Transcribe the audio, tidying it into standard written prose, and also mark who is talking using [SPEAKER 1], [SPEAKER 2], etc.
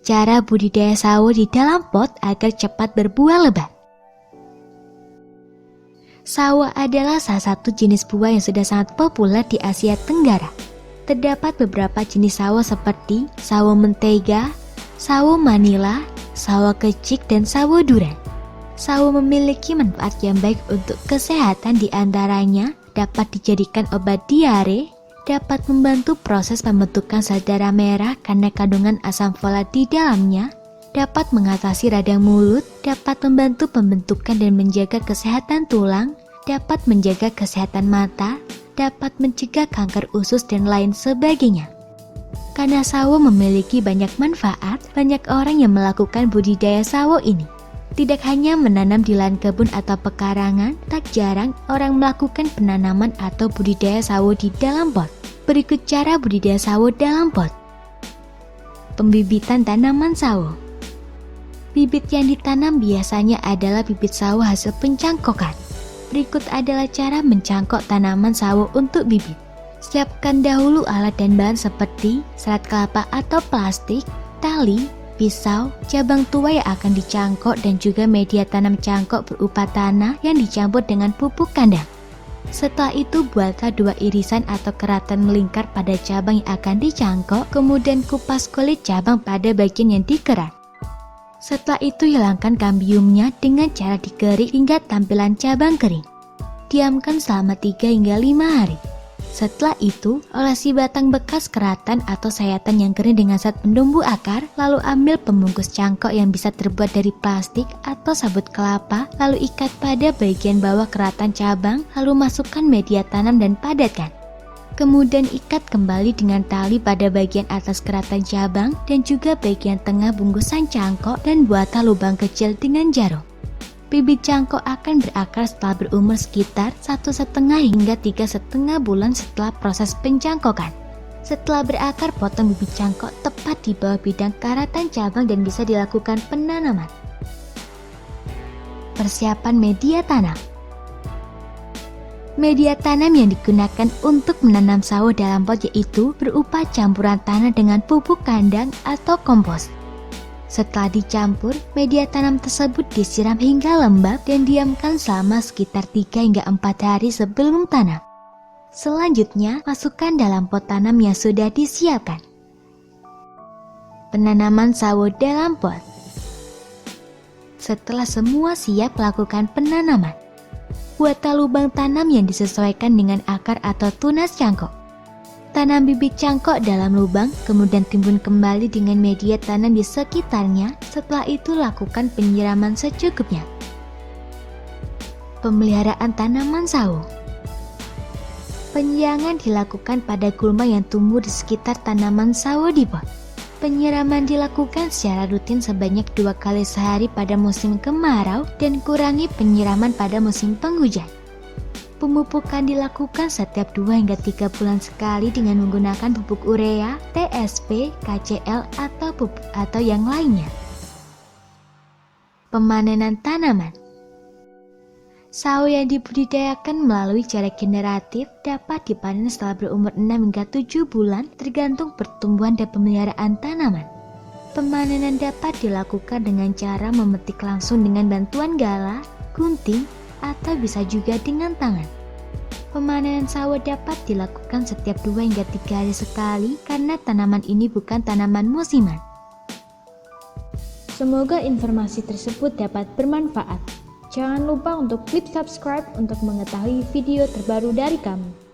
[SPEAKER 1] cara budidaya sawo di dalam pot agar cepat berbuah lebat. Sawo adalah salah satu jenis buah yang sudah sangat populer di Asia Tenggara. Terdapat beberapa jenis sawo seperti sawo mentega, sawo manila, sawo kecik, dan sawo durian. Sawo memiliki manfaat yang baik untuk kesehatan, di antaranya dapat dijadikan obat diare, dapat membantu proses pembentukan sel darah merah karena kandungan asam folat di dalamnya, dapat mengatasi radang mulut, dapat membantu pembentukan dan menjaga kesehatan tulang, dapat menjaga kesehatan mata, dapat mencegah kanker usus, dan lain sebagainya. Karena sawo memiliki banyak manfaat, banyak orang yang melakukan budidaya sawo ini. Tidak hanya menanam di lahan kebun atau pekarangan, tak jarang orang melakukan penanaman atau budidaya sawo di dalam pot. Berikut cara budidaya sawo dalam pot. Pembibitan tanaman sawo. Bibit yang ditanam biasanya adalah bibit sawo hasil pencangkokan. Berikut adalah cara mencangkok tanaman sawo untuk bibit. Siapkan dahulu alat dan bahan seperti serat kelapa atau plastik, tali, pisau, cabang tua yang akan dicangkok, dan juga media tanam cangkok berupa tanah yang dicampur dengan pupuk kandang. Setelah itu buatlah 2 irisan atau keratan melingkar pada cabang yang akan dicangkok, kemudian kupas kulit cabang pada bagian yang dikerat. Setelah itu hilangkan kambiumnya dengan cara dikerik hingga tampilan cabang kering. Diamkan selama 3 hingga 5 hari. Setelah itu, olesi batang bekas keratan atau sayatan yang kering dengan zat penumbuh akar, lalu ambil pembungkus cangkok yang bisa terbuat dari plastik atau sabut kelapa, lalu ikat pada bagian bawah keratan cabang, lalu masukkan media tanam dan padatkan. Kemudian ikat kembali dengan tali pada bagian atas keratan cabang dan juga bagian tengah bungkusan cangkok, dan buatlah lubang kecil dengan jarum. Bibit cangkok akan berakar setelah berumur sekitar 1,5 hingga 3,5 bulan setelah proses pencangkokan. Setelah berakar, potong bibit cangkok tepat di bawah bidang karatan cabang dan bisa dilakukan penanaman. Persiapan media tanam. Media tanam yang digunakan untuk menanam sawo dalam pot yaitu berupa campuran tanah dengan pupuk kandang atau kompos. Setelah dicampur, media tanam tersebut disiram hingga lembab dan diamkan selama sekitar 3 hingga 4 hari sebelum tanam. Selanjutnya, masukkan dalam pot tanam yang sudah disiapkan. Penanaman sawo dalam pot. Setelah semua siap, lakukan penanaman. Buatlah lubang tanam yang disesuaikan dengan akar atau tunas cangkok. Tanam bibit cangkok dalam lubang, kemudian timbun kembali dengan media tanam di sekitarnya. Setelah itu lakukan penyiraman secukupnya. Pemeliharaan tanaman sawo. Penyiangan dilakukan pada gulma yang tumbuh di sekitar tanaman sawo di pot. Penyiraman dilakukan secara rutin sebanyak 2 kali sehari pada musim kemarau dan kurangi penyiraman pada musim penghujan. Pemupukan dilakukan setiap 2 hingga 3 bulan sekali dengan menggunakan pupuk urea, TSP, KCl atau yang lainnya. Pemanenan tanaman. Sawo yang dibudidayakan melalui cara generatif dapat dipanen setelah berumur 6 hingga 7 bulan tergantung pertumbuhan dan pemeliharaan tanaman. Pemanenan dapat dilakukan dengan cara memetik langsung dengan bantuan galah, gunting, atau bisa juga dengan tangan. Pemanenan sawo dapat dilakukan setiap 2 hingga 3 hari sekali karena tanaman ini bukan tanaman musiman.
[SPEAKER 2] Semoga informasi tersebut dapat bermanfaat. Jangan lupa untuk klik subscribe untuk mengetahui video terbaru dari kami.